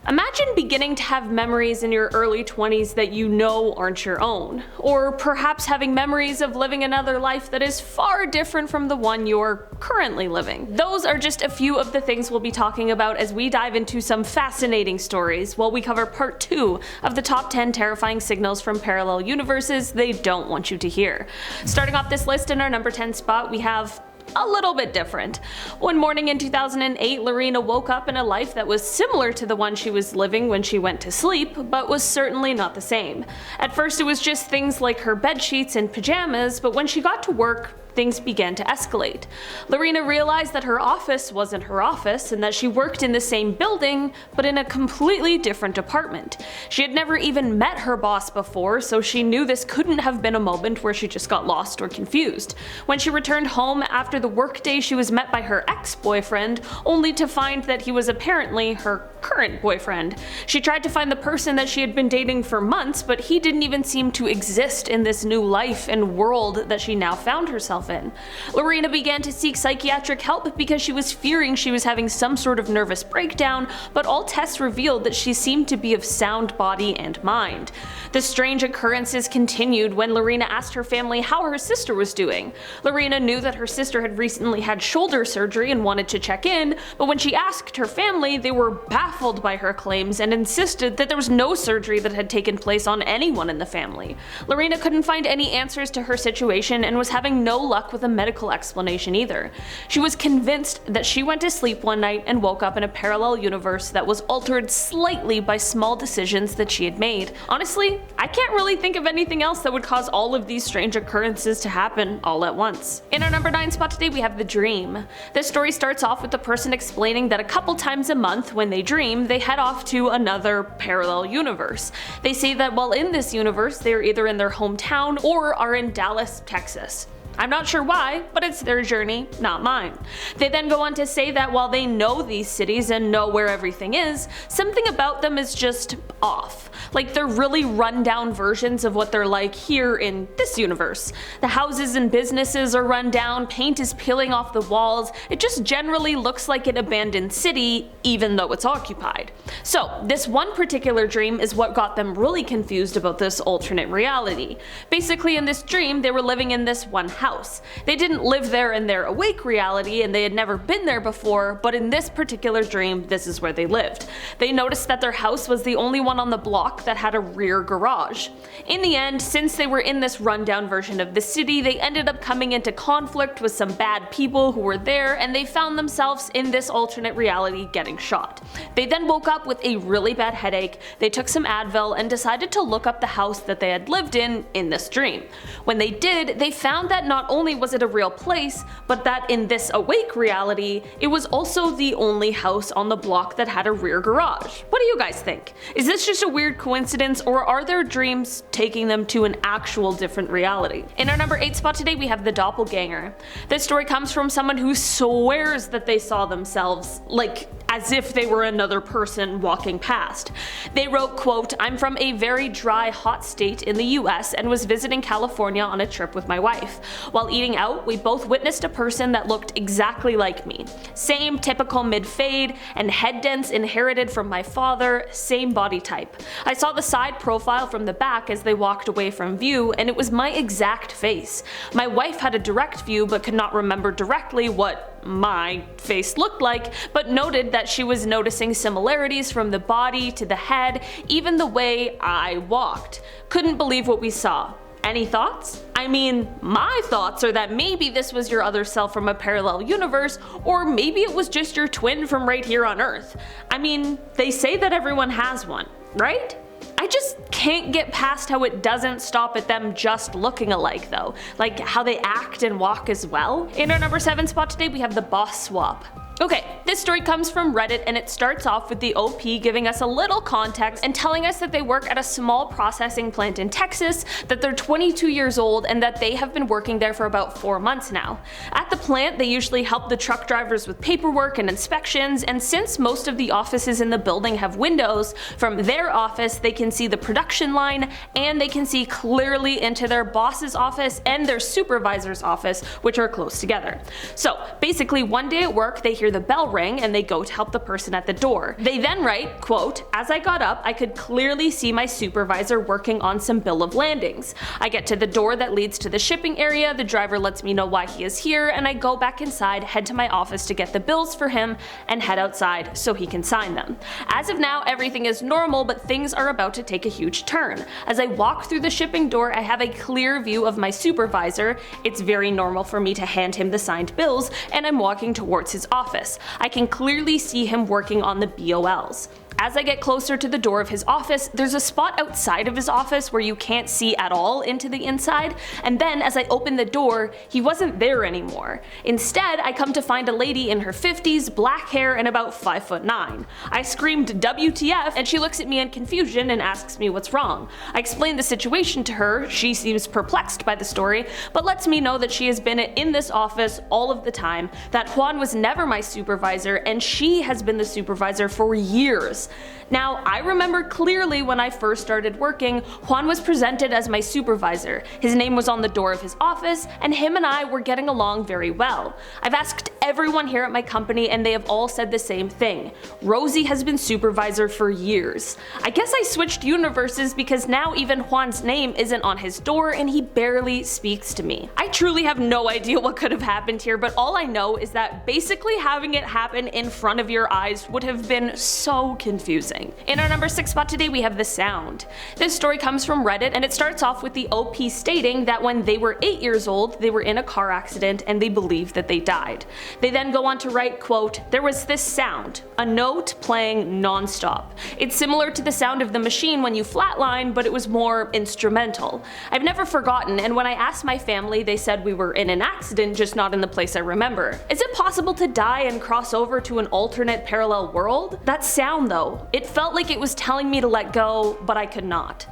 Imagine beginning to have memories in your early 20s that you know aren't your own, or perhaps having memories of living another life that is far different from the one you're currently living. Those are just a few of the things we'll be talking about as we dive into some fascinating stories while we cover part 2 of the top 10 terrifying signals from parallel universes they don't want you to hear. Starting off this list in our number 10 spot, we have a little bit different. One morning in 2008, Lorena woke up in a life that was similar to the one she was living when she went to sleep, but was certainly not the same. At first it was just things like her bed sheets and pajamas, but when she got to work, things began to escalate. Lorena realized that her office wasn't her office and that she worked in the same building, but in a completely different department. She had never even met her boss before, so she knew this couldn't have been a moment where she just got lost or confused. When she returned home after the workday, she was met by her ex-boyfriend, only to find that he was apparently her current boyfriend. She tried to find the person that she had been dating for months, but he didn't even seem to exist in this new life and world that she now found herself in. Lorena began to seek psychiatric help because she was fearing she was having some sort of nervous breakdown, but all tests revealed that she seemed to be of sound body and mind. The strange occurrences continued when Lorena asked her family how her sister was doing. Lorena knew that her sister had recently had shoulder surgery and wanted to check in, but when she asked her family, they were baffled by her claims and insisted that there was no surgery that had taken place on anyone in the family. Lorena couldn't find any answers to her situation and was having no luck with a medical explanation either. She was convinced that she went to sleep one night and woke up in a parallel universe that was altered slightly by small decisions that she had made. Honestly, I can't really think of anything else that would cause all of these strange occurrences to happen all at once. In our number 9 spot today, we have the dream. This story starts off with the person explaining that a couple times a month when they dream, they head off to another parallel universe. They say that while in this universe, they are either in their hometown or are in Dallas, Texas. I'm not sure why, but it's their journey, not mine. They then go on to say that while they know these cities and know where everything is, something about them is just off. Like they're really run-down versions of what they're like here in this universe. The houses and businesses are run down, paint is peeling off the walls, it just generally looks like an abandoned city, even though it's occupied. So this one particular dream is what got them really confused about this alternate reality. Basically in this dream, they were living in this one house. They didn't live there in their awake reality and they had never been there before, but in this particular dream, this is where they lived. They noticed that their house was the only one on the block that had a rear garage. In the end, since they were in this rundown version of the city, they ended up coming into conflict with some bad people who were there, and they found themselves in this alternate reality getting shot. They then woke up with a really bad headache, they took some Advil and decided to look up the house that they had lived in this dream. When they did, they found that not only was it a real place, but that in this awake reality, it was also the only house on the block that had a rear garage. What do you guys think? Is this just a weird coincidence, or are their dreams taking them to an actual different reality? In our number 8 spot today, we have the Doppelganger. This story comes from someone who swears that they saw themselves, like as if they were another person walking past. They wrote, quote, "I'm from a very dry, hot state in the US and was visiting California on a trip with my wife. While eating out, we both witnessed a person that looked exactly like me. Same typical mid-fade and head dents inherited from my father, same body type. I saw the side profile from the back as they walked away from view, and it was my exact face. My wife had a direct view but could not remember directly what my face looked like, but noted that she was noticing similarities from the body to the head, even the way I walked. Couldn't believe what we saw. Any thoughts?" I mean, my thoughts are that maybe this was your other self from a parallel universe, or maybe it was just your twin from right here on Earth. I mean, they say that everyone has one, right? I just can't get past how it doesn't stop at them just looking alike though, like how they act and walk as well. In our number 7 spot today, we have the boss swap. Okay, this story comes from Reddit and it starts off with the OP giving us a little context and telling us that they work at a small processing plant in Texas, that they're 22 years old, and that they have been working there for about 4 months now. At the plant, they usually help the truck drivers with paperwork and inspections, and since most of the offices in the building have windows, from their office they can see the production line and they can see clearly into their boss's office and their supervisor's office, which are close together. So basically one day at work they hear hear the bell ring and they go to help the person at the door. They then write, quote, "As I got up, I could clearly see my supervisor working on some bill of landings. I get to the door that leads to the shipping area, the driver lets me know why he is here, and I go back inside, head to my office to get the bills for him, and head outside so he can sign them. As of now, everything is normal, but things are about to take a huge turn. As I walk through the shipping door, I have a clear view of my supervisor. It's very normal for me to hand him the signed bills, and I'm walking towards his office. I can clearly see him working on the BOLs. As I get closer to the door of his office, there's a spot outside of his office where you can't see at all into the inside, and then as I open the door, he wasn't there anymore. Instead, I come to find a lady in her 50s, black hair, and about 5'9". I screamed WTF, and she looks at me in confusion and asks me what's wrong. I explain the situation to her. She seems perplexed by the story, but lets me know that she has been in this office all of the time, that Juan was never my supervisor, and she has been the supervisor for years. Now, I remember clearly when I first started working, Juan was presented as my supervisor. His name was on the door of his office, and him and I were getting along very well. I've asked everyone here at my company and they have all said the same thing. Rosie has been supervisor for years. I guess I switched universes because now even Juan's name isn't on his door and he barely speaks to me. I truly have no idea what could have happened here, but all I know is that basically having it happen in front of your eyes would have been so confusing. In our number 6 spot today, we have The Sound. This story comes from Reddit, and it starts off with the OP stating that when they were 8 years old, they were in a car accident and they believed that they died. They then go on to write, quote, "There was this sound, a note playing non-stop. It's similar to the sound of the machine when you flatline, but it was more instrumental. I've never forgotten, and when I asked my family, they said we were in an accident, just not in the place I remember. Is it possible to die and cross over to an alternate parallel world? That sound though, it felt like it was telling me to let go, but I could not."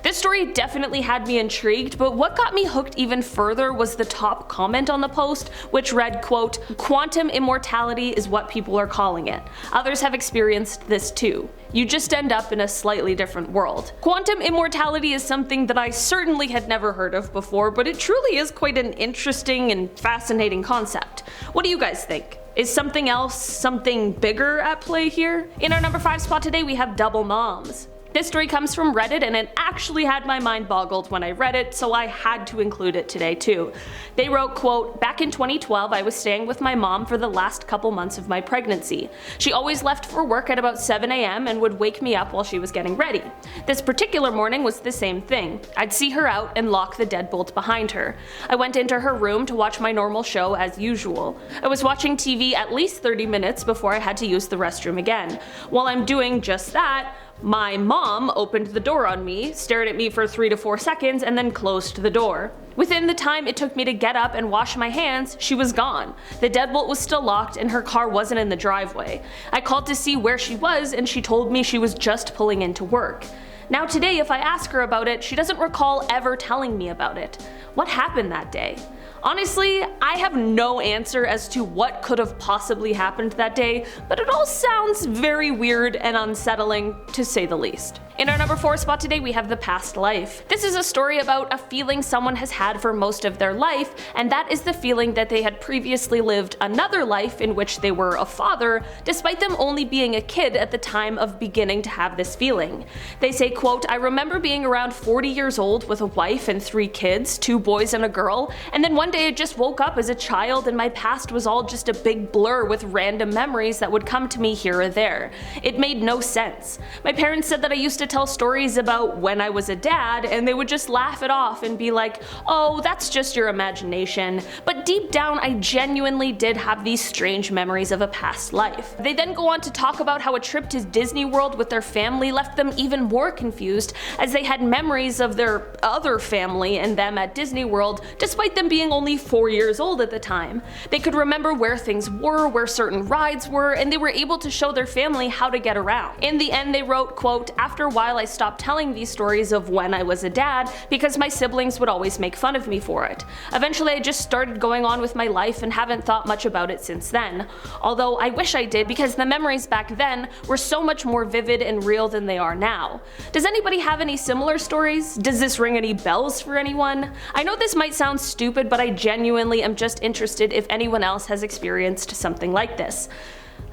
This story definitely had me intrigued, but what got me hooked even further was the top comment on the post, which read, quote, "Quantum immortality is what people are calling it. Others have experienced this too. You just end up in a slightly different world." Quantum immortality is something that I certainly had never heard of before, but it truly is quite an interesting and fascinating concept. What do you guys think? Is something else, something bigger at play here? In our number 5 spot today, we have Double Moms. This story comes from Reddit and it actually had my mind boggled when I read it, so I had to include it today too. They wrote, quote, "Back in 2012 I was staying with my mom for the last couple months of my pregnancy. She always left for work at about 7 a.m. and would wake me up while she was getting ready. This particular morning was the same thing. I'd see her out and lock the deadbolt behind her. I went into her room to watch my normal show as usual. I was watching TV at least 30 minutes before I had to use the restroom again. While I'm doing just that, my mom opened the door on me, stared at me for 3 to 4 seconds, and then closed the door. Within the time it took me to get up and wash my hands, she was gone. The deadbolt was still locked and her car wasn't in the driveway. I called to see where she was and she told me she was just pulling into work. Now today, if I ask her about it, she doesn't recall ever telling me about it. What happened that day? Honestly, I have no answer as to what could have possibly happened that day, but it all sounds very weird and unsettling, to say the least. In our number 4 spot today, we have The Past Life. This is a story about a feeling someone has had for most of their life, and that is the feeling that they had previously lived another life in which they were a father, despite them only being a kid at the time of beginning to have this feeling. They say, quote, "I remember being around 40 years old with a wife and 3 kids, 2 boys and a girl, and then one day I just woke up as a child and my past was all just a big blur with random memories that would come to me here or there. It made no sense. My parents said that I used to tell stories about when I was a dad and they would just laugh it off and be like, oh, that's just your imagination. But deep down I genuinely did have these strange memories of a past life." They then go on to talk about how a trip to Disney World with their family left them even more confused, as they had memories of their other family and them at Disney World despite them being only 4 years old at the time. They could remember where things were, where certain rides were, and they were able to show their family how to get around. In the end, they wrote, quote, "After a while I stopped telling these stories of when I was a dad because my siblings would always make fun of me for it. Eventually I just started going on with my life and haven't thought much about it since then. Although I wish I did, because the memories back then were so much more vivid and real than they are now." Does anybody have any similar stories? Does this ring any bells for anyone? I know this might sound stupid, but I genuinely am just interested if anyone else has experienced something like this.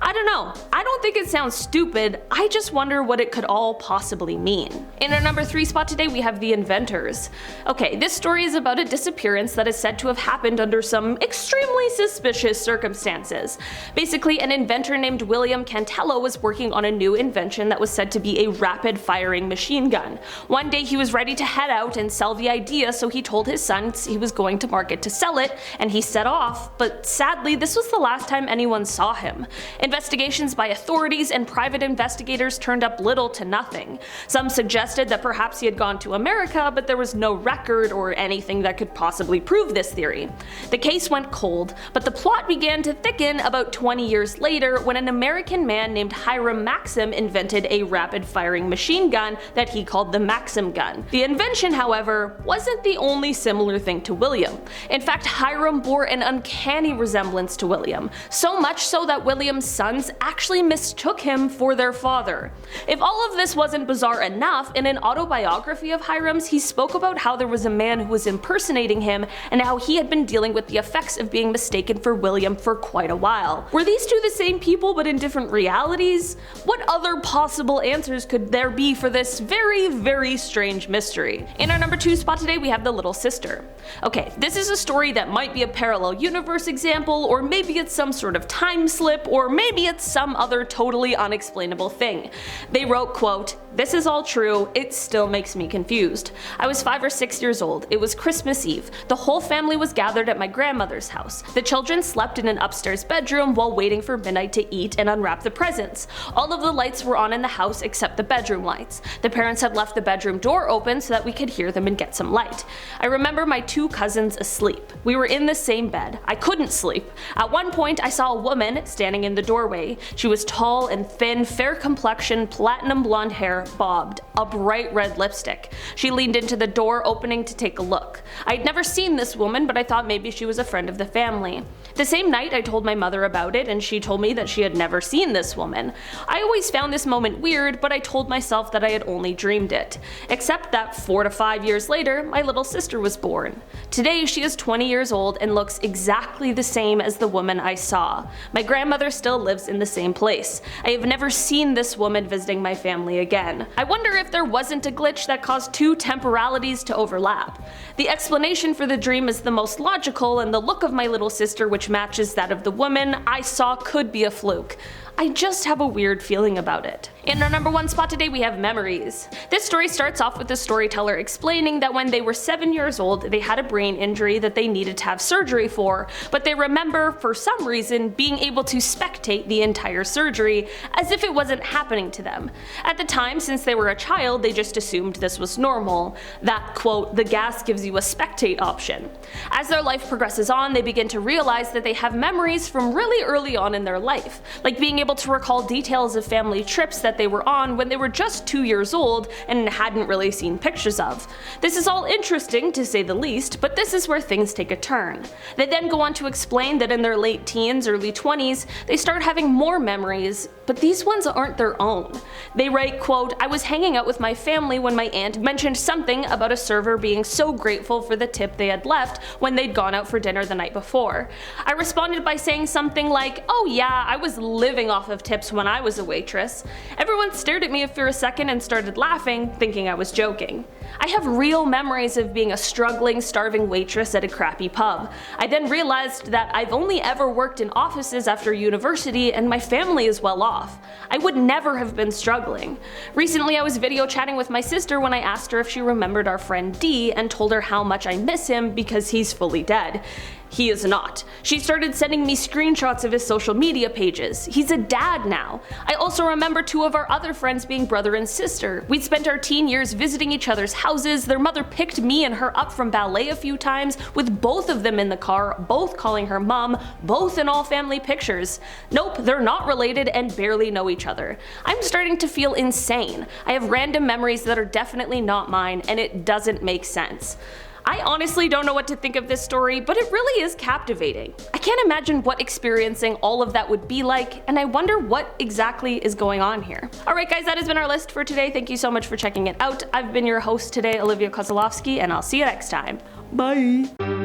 I don't know. I don't think it sounds stupid, I just wonder what it could all possibly mean. In our number 3 spot today we have the Inventors. Okay, this story is about a disappearance that is said to have happened under some extremely suspicious circumstances. Basically, an inventor named William Cantello was working on a new invention that was said to be a rapid-firing machine gun. One day he was ready to head out and sell the idea, so he told his sons he was going to market to sell it, and he set off, but sadly this was the last time anyone saw him. Investigations by authorities and private investigators turned up little to nothing. Some suggested that perhaps he had gone to America, but there was no record or anything that could possibly prove this theory. The case went cold, but the plot began to thicken about 20 years later when an American man named Hiram Maxim invented a rapid-firing machine gun that he called the Maxim gun. The invention, however, wasn't the only similar thing to William. In fact, Hiram bore an uncanny resemblance to William, so much so that William's sons actually mistook him for their father. If all of this wasn't bizarre enough, in an autobiography of Hiram's, he spoke about how there was a man who was impersonating him and how he had been dealing with the effects of being mistaken for William for quite a while. Were these two the same people but in different realities? What other possible answers could there be for this very, very strange mystery? In our number 2 spot today we have the Little Sister. Okay, this is a story that might be a parallel universe example, or maybe it's some sort of time slip, or maybe it's some other totally unexplainable thing. They wrote, quote, "This is all true, it still makes me confused. I was 5 or 6 years old, it was Christmas Eve. The whole family was gathered at my grandmother's house. The children slept in an upstairs bedroom while waiting for midnight to eat and unwrap the presents. All of the lights were on in the house except the bedroom lights. The parents had left the bedroom door open so that we could hear them and get some light. I remember my 2 cousins asleep. We were in the same bed. I couldn't sleep. At one point I saw a woman standing in the doorway. She was tall and thin, fair complexion, platinum blonde hair, bobbed, a bright red lipstick. She leaned into the door opening to take a look. I'd never seen this woman, but I thought maybe she was a friend of the family. The same night I told my mother about it, and she told me that she had never seen this woman. I always found this moment weird, but I told myself that I had only dreamed it. Except that 4 to 5 years later, my little sister was born. Today she is 20 years old and looks exactly the same as the woman I saw. My grandmother still lives in the same place. I have never seen this woman visiting my family again. I wonder if there wasn't a glitch that caused 2 temporalities to overlap. The explanation for the dream is the most logical, and the look of my little sister, which matches that of the woman I saw, could be a fluke. I just have a weird feeling about it. In our number 1 spot today we have Memories. This story starts off with the storyteller explaining that when they were 7 years old they had a brain injury that they needed to have surgery for, but they remember for some reason being able to spectate the entire surgery as if it wasn't happening to them. At the time, since they were a child, they just assumed this was normal, that quote, "the gas gives you a spectate option." As their life progresses on, they begin to realize that they have memories from really early on in their life, like being able to recall details of family trips that they were on when they were just 2 years old and hadn't really seen pictures of. This is all interesting to say the least, but this is where things take a turn. They then go on to explain that in their late teens, early 20s, they start having more memories, but these ones aren't their own. They write, quote, "I was hanging out with my family when my aunt mentioned something about a server being so grateful for the tip they had left when they'd gone out for dinner the night before. I responded by saying something like, 'Oh yeah, I was living off of tips when I was a waitress.' Everyone stared at me for a second and started laughing, thinking I was joking. I have real memories of being a struggling, starving waitress at a crappy pub. I then realized that I've only ever worked in offices after university and my family is well off. I would never have been struggling. Recently I was video chatting with my sister when I asked her if she remembered our friend D and told her how much I miss him because he's fully dead. He is not. She started sending me screenshots of his social media pages. He's a dad now. I also remember 2 of our other friends being brother and sister. We'd spent our teen years visiting each other's houses. Their mother picked me and her up from ballet a few times, with both of them in the car, both calling her mom, both in all family pictures. Nope, they're not related and barely know each other. I'm starting to feel insane. I have random memories that are definitely not mine, and it doesn't make sense." I honestly don't know what to think of this story, but it really is captivating. I can't imagine what experiencing all of that would be like, and I wonder what exactly is going on here. Alright guys, that has been our list for today. Thank you so much for checking it out. I've been your host today, Olivia Kozlowski, and I'll see you next time. Bye!